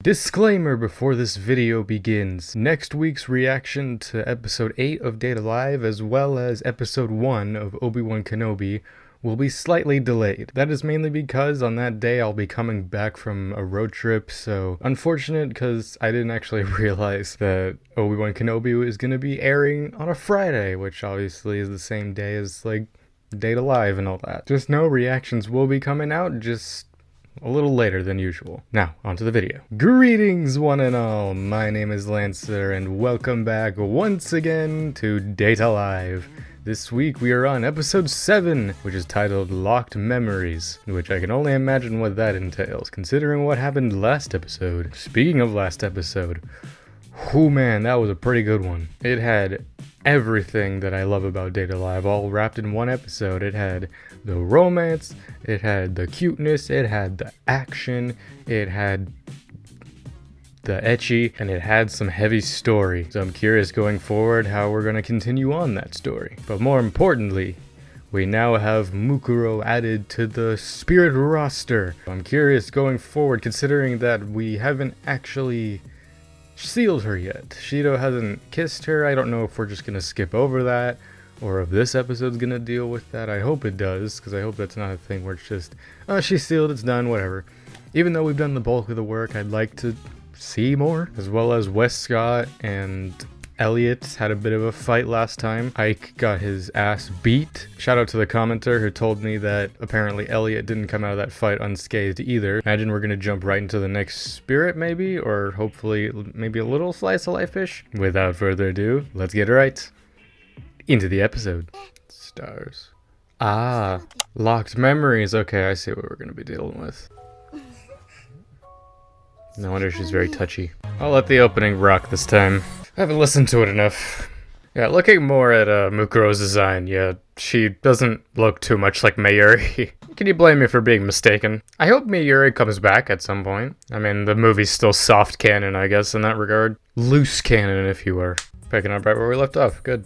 Disclaimer before this video begins. Next week's reaction to episode 8 of Date A Live as well as episode 1 of Obi-Wan Kenobi will be slightly delayed. That is mainly because on that day I'll be coming back from a road trip, so unfortunate because I didn't actually realize that Obi-Wan Kenobi is going to be airing on a Friday, which obviously is the same day as like Date A Live and all that. Just know reactions will be coming out, just a little later than usual. Now, onto the video. Greetings one and all, my name is Lancer and welcome back once again to Date A Live. This week we are on episode 7, which is titled Locked Memories, which I can only imagine what that entails, considering what happened last episode. Speaking of last episode, whoo man, that was a pretty good one. It had everything that I love about Date A Live all wrapped in one episode. It had the romance, it had the cuteness, it had the action, it had the ecchi, and it had some heavy story. So I'm curious going forward how we're going to continue on that story. But more importantly, we now have Mukuro added to the Spirit roster. I'm curious going forward, considering that we haven't actually sealed her yet. Shido hasn't kissed her. I don't know if we're just gonna skip over that or if this episode's gonna deal with that. I hope it does, because I hope that's not a thing where it's just, oh, she's sealed, it's done, whatever. Even though we've done the bulk of the work, I'd like to see more, as well as Wes Scott and Elliot had a bit of a fight last time. Ike got his ass beat. Shout out to the commenter who told me that apparently Elliot didn't come out of that fight unscathed either. Imagine we're gonna jump right into the next spirit maybe, or hopefully maybe a little slice of life-ish. Without further ado, let's get right into the episode. Stars. Ah, locked memories. Okay, I see what we're gonna be dealing with. No wonder she's very touchy. I'll let the opening rock this time. I haven't listened to it enough. Yeah, looking more at Mukuro's design, yeah, she doesn't look too much like Mayuri. Can you blame me for being mistaken? I hope Mayuri comes back at some point. I mean, the movie's still soft canon, I guess, in that regard. Loose canon, if you were. Picking up right where we left off, good.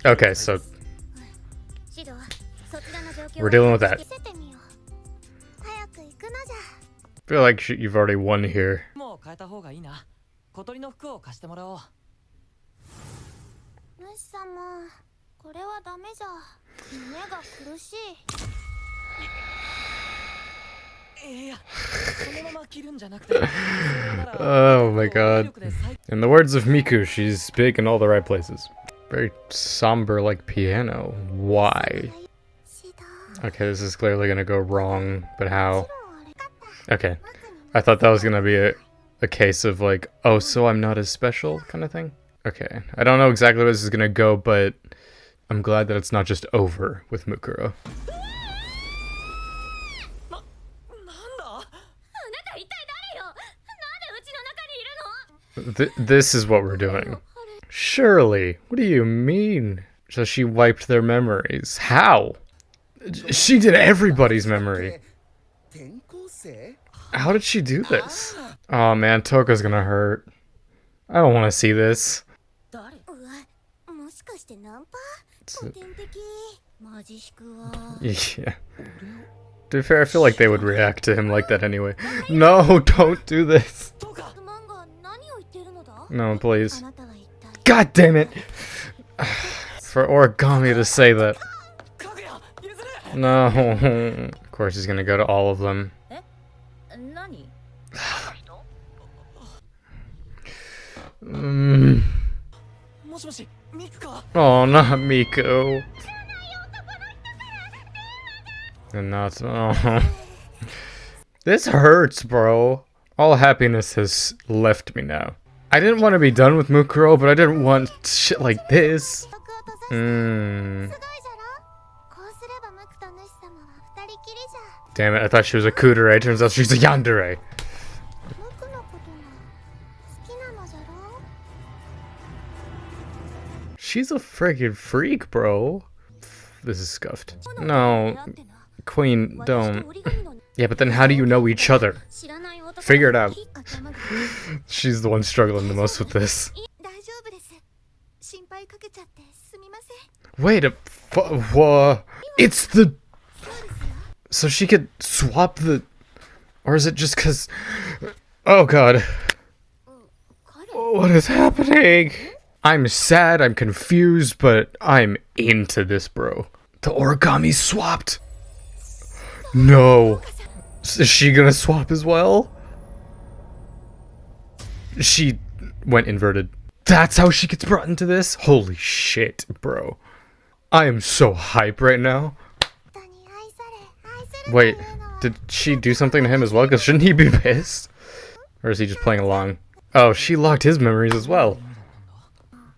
Okay, so we're dealing with that. I feel like you've already won here. Oh my god. In the words of Miku, she's big in all the right places. Very somber like piano. Why? Okay, this is clearly gonna go wrong, but how? Okay. I thought that was gonna be a case of like, oh, so I'm not as special kind of thing. Okay. I don't know exactly where this is gonna go, but I'm glad that it's not just over with Mukuro. This is what we're doing. Surely. What do you mean? So she wiped their memories. How? She did everybody's memory. How did she do this? Oh man, Toko's gonna hurt. I don't want to see this. Yeah. To be fair, I feel like they would react to him like that anyway. No, don't do this. No, please. God damn it! For Origami to say that. No. Of course he's gonna go to all of them. Oh, not Miko. And not. Oh. This hurts, bro. All happiness has left me now. I didn't want to be done with Mukuro, but I didn't want shit like this. Damn it, I thought she was a kudere. Turns out she's a yandere. She's a friggin' freak, bro. This is scuffed. No, Queen, don't. Yeah, but then how do you know each other? Figure it out. She's the one struggling the most with this. Wait a it's the... So she could swap the... Or is it just because... Oh god. What is happening? I'm sad, I'm confused, but I'm into this, bro. The origami swapped. No. Is she gonna swap as well? She went inverted. That's how she gets brought into this? Holy shit, bro. I am so hype right now. Wait, did she do something to him as well? Because shouldn't he be pissed? Or is he just playing along? Oh, she locked his memories as well.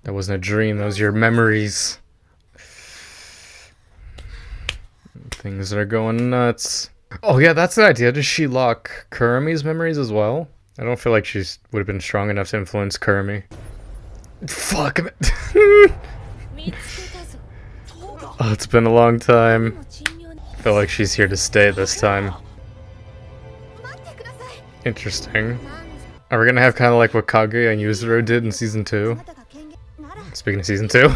That wasn't a dream, those are your memories. Things that are going nuts. Oh yeah, that's the idea. Does she lock Kurami's memories as well? I don't feel like she would have been strong enough to influence Kurami. Fuck. Oh, it's been a long time. I feel like she's here to stay this time. Interesting. Are we gonna have kind of like what Kage and Yuzuru did in season 2? Speaking of season 2.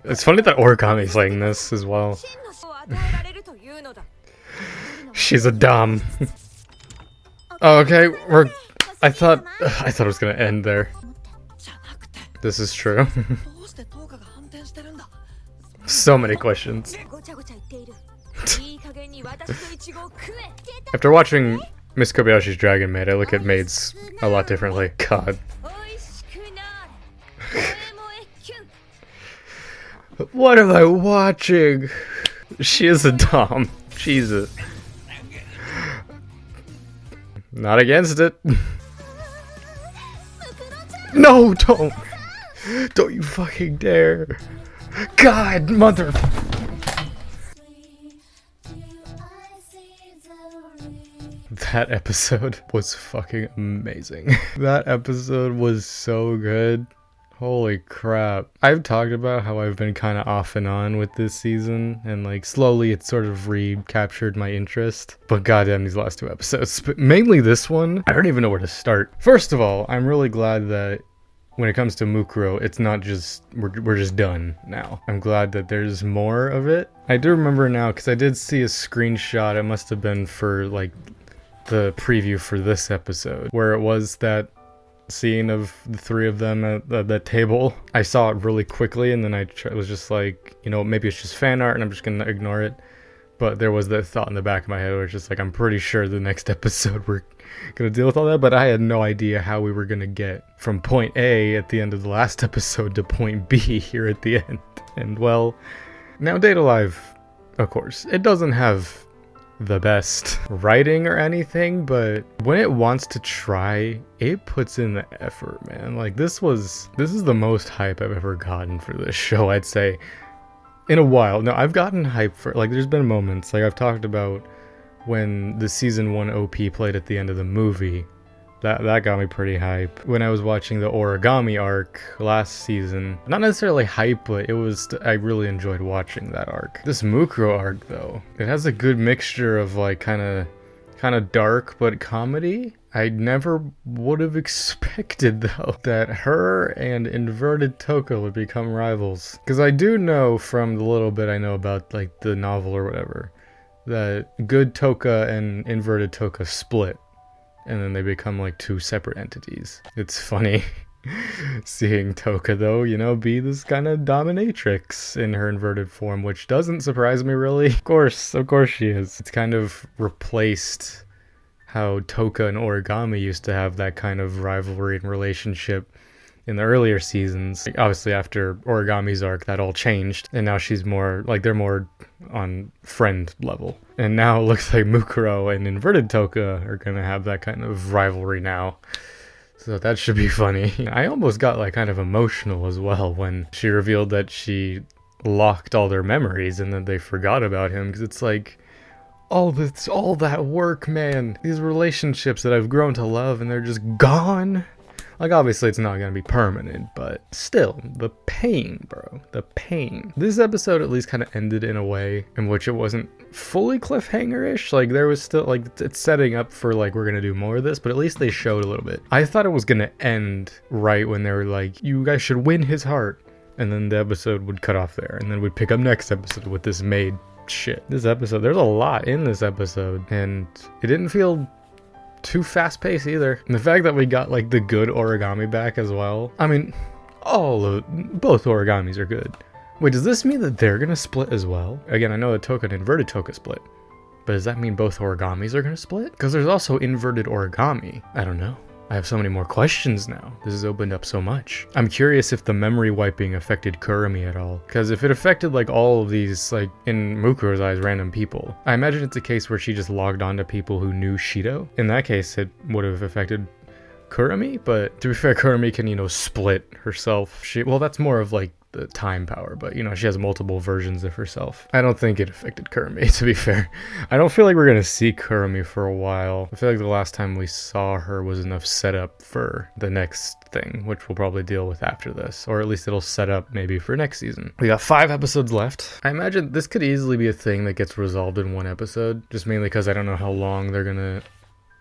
It's funny that Origami's playing this as well. She's a dom. Oh, okay, I thought it was gonna end there. This is true. So many questions. After watching Miss Kobayashi's Dragon Maid, I look at maids a lot differently. God. What am I watching? She is a dom. Jesus. Not against it. No, don't. Don't you fucking dare. God, mother. That episode was fucking amazing. That episode was so good. Holy crap. I've talked about how I've been kind of off and on with this season, and like slowly it's sort of recaptured my interest. But goddamn, these last 2 episodes, but mainly this one, I don't even know where to start. First of all, I'm really glad that when it comes to Mukuro, it's not just, we're just done now. I'm glad that there's more of it. I do remember now, because I did see a screenshot, it must have been for like the preview for this episode, where it was that scene of the 3 of them at that table. I saw it really quickly, and then I was just like, you know, maybe it's just fan art and I'm just gonna ignore it. But there was that thought in the back of my head where it's just like, I'm pretty sure the next episode we're gonna deal with all that, but I had no idea how we were gonna get from point A at the end of the last episode to point B here at the end. And well, now Date A Live, of course, it doesn't have the best writing or anything, but when it wants to try, it puts in the effort, man. Like this is the most hype I've ever gotten for this show, I'd say, in a while. No, I've gotten hype for, like, there's been moments, like I've talked about when the season 1 OP played at the end of the movie. That got me pretty hype. When I was watching the Origami arc last season, not necessarily hype, but I really enjoyed watching that arc. This Mukuro arc though, it has a good mixture of like kind of dark but comedy. I never would have expected though that her and Inverted Toka would become rivals. Because I do know from the little bit I know about like the novel or whatever, that Good Toka and Inverted Toka split. And then they become like 2 separate entities. It's funny seeing Toka though, you know, be this kind of dominatrix in her inverted form, which doesn't surprise me really. Of course she is. It's kind of replaced how Toka and Origami used to have that kind of rivalry and relationship in the earlier seasons. Like, obviously after Origami's arc, that all changed, and now she's more, like, they're more on friend level. And now it looks like Mukuro and Inverted Toka are gonna have that kind of rivalry now. So that should be funny. I almost got, like, kind of emotional as well when she revealed that she locked all their memories and then they forgot about him, because it's like, all that work, man. These relationships that I've grown to love, and they're just gone. Like, obviously it's not gonna be permanent, but still, the pain, bro. The pain. This episode at least kind of ended in a way in which it wasn't fully cliffhanger-ish. Like, there was still, like, it's setting up for, like, we're gonna do more of this, but at least they showed a little bit. I thought it was gonna end right when they were like, you guys should win his heart. And then the episode would cut off there, and then we'd pick up next episode with this maid shit. This episode, there's a lot in this episode, and it didn't feel too fast-paced either. And the fact that we got like the good origami back as well. I mean, both origamis are good. Wait, does this mean that they're gonna split as well? Again, I know the Toka and inverted Toka split, but does that mean both origamis are gonna split? Because there's also inverted origami. I don't know. I have so many more questions now. This has opened up so much. I'm curious if the memory wiping affected Kurumi at all. Because if it affected like all of these, like in Mukuro's eyes, random people, I imagine it's a case where she just logged on to people who knew Shido. In that case, it would have affected Kurumi, but to be fair, Kurumi can, you know, split herself. Well, that's more of like the time power, but you know, she has multiple versions of herself. I don't think it affected Kurumi, to be fair. I don't feel like we're gonna see Kurumi for a while. I feel like the last time we saw her was enough setup for the next thing, which we'll probably deal with after this, or at least it'll set up maybe for next season. We got 5 episodes left. I imagine this could easily be a thing that gets resolved in one episode, just mainly because I don't know how long they're gonna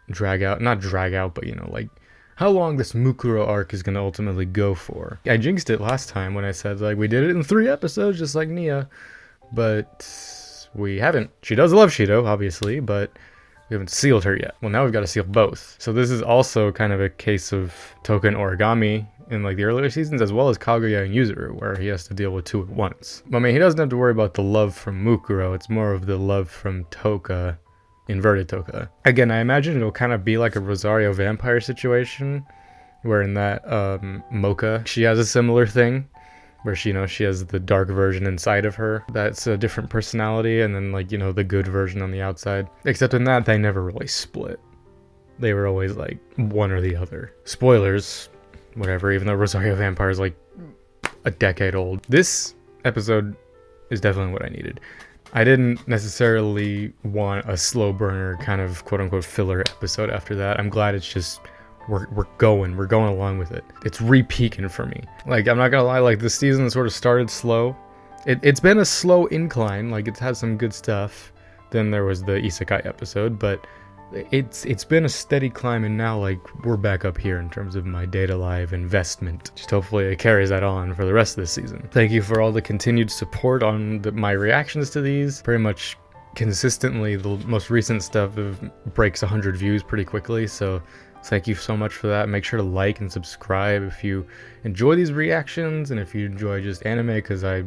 not drag out, but you know, like how long this Mukuro arc is going to ultimately go for. I jinxed it last time when I said, like, we did it in 3 episodes, just like Nia, but we haven't. She does love Shido, obviously, but we haven't sealed her yet. Well, now we've got to seal both. So this is also kind of a case of Toka and Origami in, like, the earlier seasons, as well as Kaguya and Yuzuru, where he has to deal with 2 at once. I mean, he doesn't have to worry about the love from Mukuro, it's more of the love from Toka, inverted Toka. Again, I imagine it'll kind of be like a Rosario vampire situation, where in that Mocha, she has a similar thing, where she, you know, she has the dark version inside of her that's a different personality, and then, like, you know, the good version on the outside. Except in that, they never really split. They were always like one or the other. Spoilers, whatever, even though Rosario Vampire is like a decade old. This episode is definitely what I needed. I didn't necessarily want a slow burner kind of quote-unquote filler episode after that. I'm glad it's just, we're going along with it. It's re-peaking for me. Like, I'm not gonna lie, like, this season sort of started slow. It's been a slow incline, like, it's had some good stuff. Then there was the Isekai episode, but it's been a steady climb, and now, like, we're back up here in terms of my Data Live investment. Just hopefully it carries that on for the rest of the season. Thank you for all the continued support on my reactions to these. Pretty much consistently, the most recent stuff breaks 100 views pretty quickly, so thank you so much for that. Make sure to like and subscribe if you enjoy these reactions, and if you enjoy just anime, because I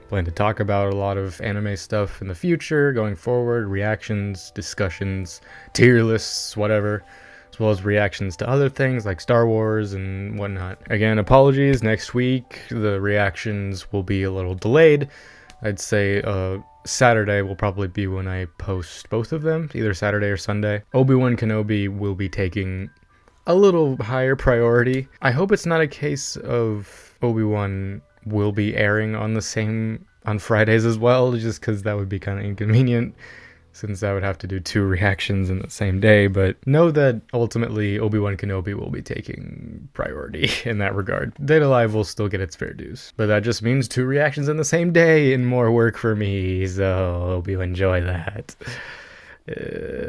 plan to talk about a lot of anime stuff in the future, going forward, reactions, discussions, tier lists, whatever, as well as reactions to other things like Star Wars and whatnot. Again, apologies, next week the reactions will be a little delayed. I'd say Saturday will probably be when I post both of them, either Saturday or Sunday. Obi-Wan Kenobi will be taking a little higher priority. I hope it's not a case of Obi-Wan will be airing on Fridays as well, just because that would be kind of inconvenient, since I would have to do 2 reactions in the same day. But know that ultimately Obi-Wan Kenobi will be taking priority in that regard. Data Live will still get its fair dues, but that just means 2 reactions in the same day and more work for me, so hope you enjoy that.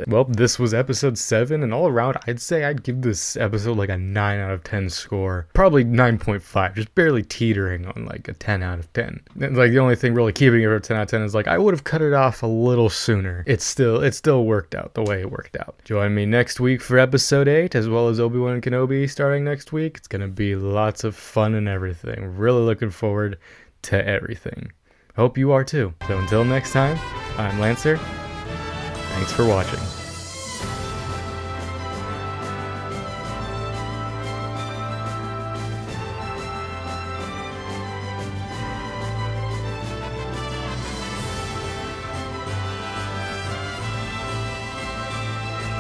Well, this was episode 7, and all around, I'd say I'd give this episode like a 9 out of 10 score. Probably 9.5, just barely teetering on like a 10 out of 10. And, like, the only thing really keeping it at 10 out of 10 is, like, I would have cut it off a little sooner. It still worked out the way it worked out. Join me next week for episode 8, as well as Obi-Wan Kenobi starting next week. It's gonna be lots of fun and everything. Really looking forward to everything. Hope you are too. So until next time, I'm Lancer. Thanks for watching.